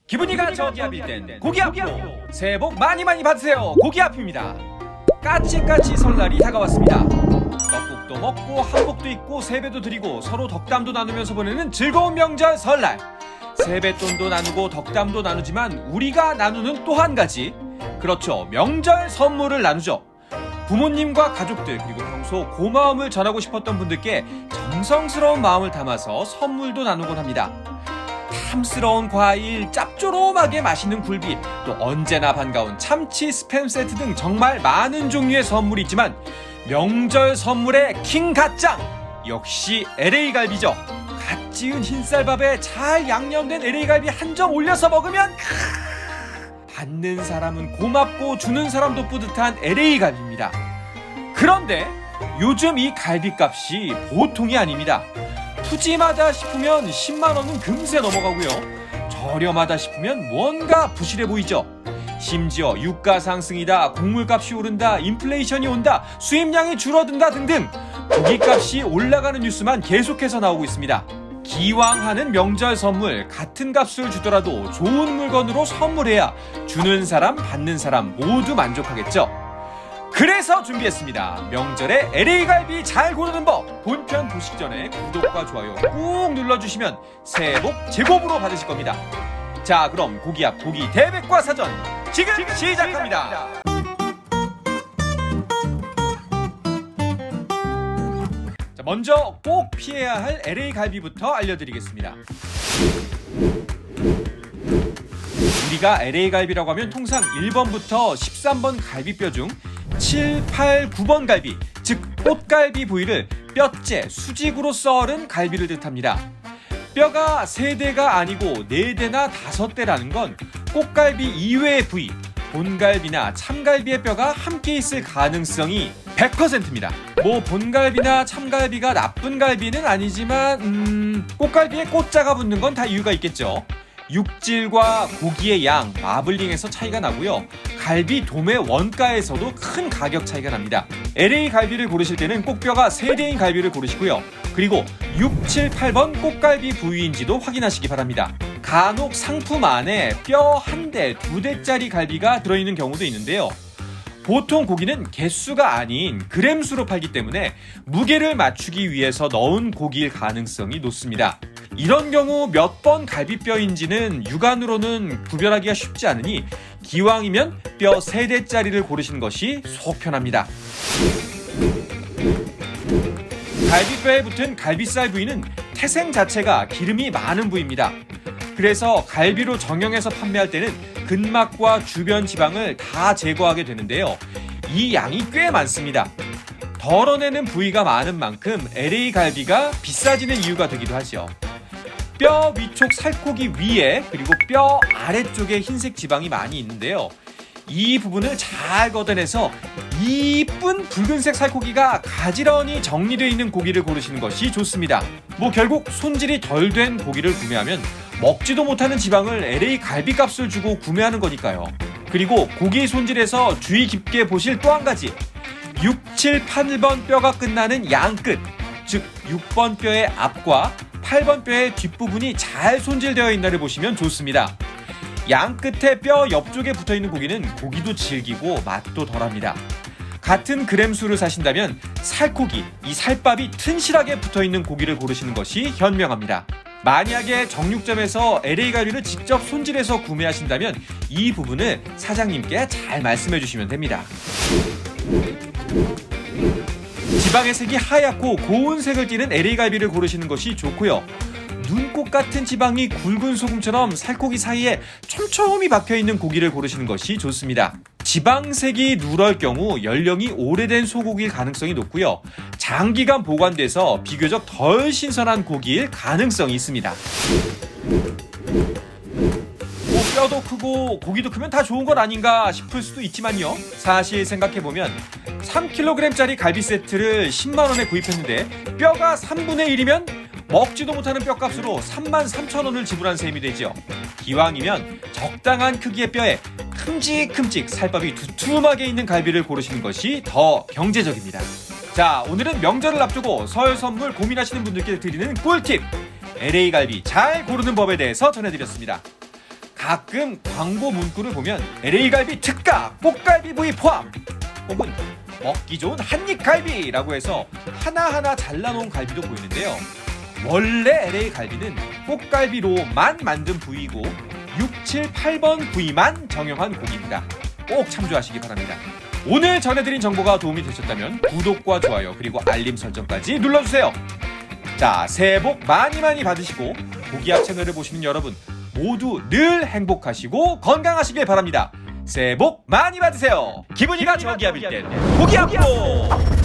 기분이가 저기압일 땐 고기압으로 새해 복 많이 받으세요. 고기압입니다. 까치까치 설날이 다가왔습니다. 떡국도 먹고 한복도 입고 세배도 드리고 서로 덕담도 나누면서 보내는 즐거운 명절 설날. 세뱃돈도 나누고 덕담도 나누지만 우리가 나누는 또 한 가지, 그렇죠, 명절 선물을 나누죠. 부모님과 가족들 그리고 평소 고마움을 전하고 싶었던 분들께 정성스러운 마음을 담아서 선물도 나누곤 합니다. 탐스러운 과일, 짭조름하게 맛있는 굴비, 또 언제나 반가운 참치 스팸 세트 등 정말 많은 종류의 선물이 있지만 명절 선물의 킹 갓장! 역시 LA갈비죠. 갓 지은 흰쌀밥에 잘 양념된 LA갈비 한 점 올려서 먹으면 받는 사람은 고맙고 주는 사람도 뿌듯한 LA갈비입니다. 그런데 요즘 이 갈비값이 보통이 아닙니다. 푸짐하다 싶으면 10만원은 금세 넘어가고요. 저렴하다 싶으면 뭔가 부실해 보이죠. 심지어 유가 상승이다, 곡물값이 오른다, 인플레이션이 온다, 수입량이 줄어든다 등등 고기값이 올라가는 뉴스만 계속해서 나오고 있습니다. 기왕 하는 명절 선물, 같은 값을 주더라도 좋은 물건으로 선물해야 주는 사람 받는 사람 모두 만족하겠죠. 그래서 준비했습니다. 명절에 LA갈비 잘 고르는 법. 본편 보시기 전에 구독과 좋아요 꾹 눌러주시면 새해 복 제곱으로 받으실 겁니다. 자, 그럼 고기압 고기 대백과사전 지금 시작합니다. 자, 먼저 꼭 피해야 할 LA갈비부터 알려드리겠습니다. 우리가 LA갈비라고 하면 통상 1번부터 13번 갈비뼈 중 7, 8, 9번 갈비, 즉 꽃갈비 부위를 뼈째, 수직으로 썰은 갈비를 뜻합니다. 뼈가 3대가 아니고 4대나 5대라는 건 꽃갈비 이외의 부위, 본갈비나 참갈비의 뼈가 함께 있을 가능성이 100%입니다. 뭐 본갈비나 참갈비가 나쁜 갈비는 아니지만 꽃갈비에 꽃자가 붙는 건 다 이유가 있겠죠. 육질과 고기의 양, 마블링에서 차이가 나고요. 갈비 도매 원가에서도 큰 가격 차이가 납니다. LA 갈비를 고르실 때는 꼭뼈가 3대인 갈비를 고르시고요. 그리고 6, 7, 8번 꽃갈비 부위인지도 확인하시기 바랍니다. 간혹 상품 안에 뼈 1대, 2대짜리 갈비가 들어있는 경우도 있는데요. 보통 고기는 개수가 아닌 그램수로 팔기 때문에 무게를 맞추기 위해서 넣은 고기일 가능성이 높습니다. 이런 경우 몇 번 갈비뼈인지는 육안으로는 구별하기가 쉽지 않으니 기왕이면 뼈 3대짜리를 고르시는 것이 속 편합니다. 갈비뼈에 붙은 갈비살 부위는 태생 자체가 기름이 많은 부위입니다. 그래서 갈비로 정형해서 판매할 때는 근막과 주변 지방을 다 제거하게 되는데요. 이 양이 꽤 많습니다. 덜어내는 부위가 많은 만큼 LA 갈비가 비싸지는 이유가 되기도 하죠. 뼈 위쪽 살코기 위에 그리고 뼈 아래쪽에 흰색 지방이 많이 있는데요. 이 부분을 잘 걷어내서 이쁜 붉은색 살코기가 가지런히 정리되어 있는 고기를 고르시는 것이 좋습니다. 뭐 결국 손질이 덜 된 고기를 구매하면 먹지도 못하는 지방을 LA 갈비값을 주고 구매하는 거니까요. 그리고 고기 손질에서 주의 깊게 보실 또 한 가지, 6, 7, 8번 뼈가 끝나는 양끝, 즉 6번 뼈의 앞과 8번 뼈의 뒷부분이 잘 손질되어 있나를 보시면 좋습니다. 양 끝에 뼈 옆쪽에 붙어있는 고기는 고기도 질기고 맛도 덜합니다. 같은 그램수를 사신다면 살코기, 이 살밥이 튼실하게 붙어있는 고기를 고르시는 것이 현명합니다. 만약에 정육점에서 LA갈비를 직접 손질해서 구매하신다면 이 부분을 사장님께 잘 말씀해 주시면 됩니다. 지방의 색이 하얗고 고운 색을 띠는 LA갈비를 고르시는 것이 좋고요. 눈꽃 같은 지방이 굵은 소금처럼 살코기 사이에 촘촘히 박혀있는 고기를 고르시는 것이 좋습니다. 지방색이 누럴 경우 연령이 오래된 소고기일 가능성이 높고요. 장기간 보관돼서 비교적 덜 신선한 고기일 가능성이 있습니다. 뼈도 크고 고기도 크면 다 좋은 건 아닌가 싶을 수도 있지만요. 사실 생각해보면 3kg짜리 갈비 세트를 10만원에 구입했는데 뼈가 3분의 1이면 먹지도 못하는 뼈값으로 33,000원을 지불한 셈이 되죠. 기왕이면 적당한 크기의 뼈에 큼직큼직 살밥이 두툼하게 있는 갈비를 고르시는 것이 더 경제적입니다. 자, 오늘은 명절을 앞두고 설 선물 고민하시는 분들께 드리는 꿀팁, LA갈비 잘 고르는 법에 대해서 전해드렸습니다. 가끔 광고 문구를 보면 LA갈비 특가, 꽃갈비 부위 포함 혹은 먹기 좋은 한입갈비라고 해서 하나하나 잘라놓은 갈비도 보이는데요. 원래 LA갈비는 꽃갈비로만 만든 부위이고 6, 7, 8번 부위만 정형한 고기입니다. 꼭 참조하시기 바랍니다. 오늘 전해드린 정보가 도움이 되셨다면 구독과 좋아요 그리고 알림 설정까지 눌러주세요. 자, 새해 복 많이 많이 받으시고 고기압 채널을 보시는 여러분 모두 늘 행복하시고 건강하시길 바랍니다. 새해 복 많이 받으세요. 기분이가 저기압일 땐 고기압 복!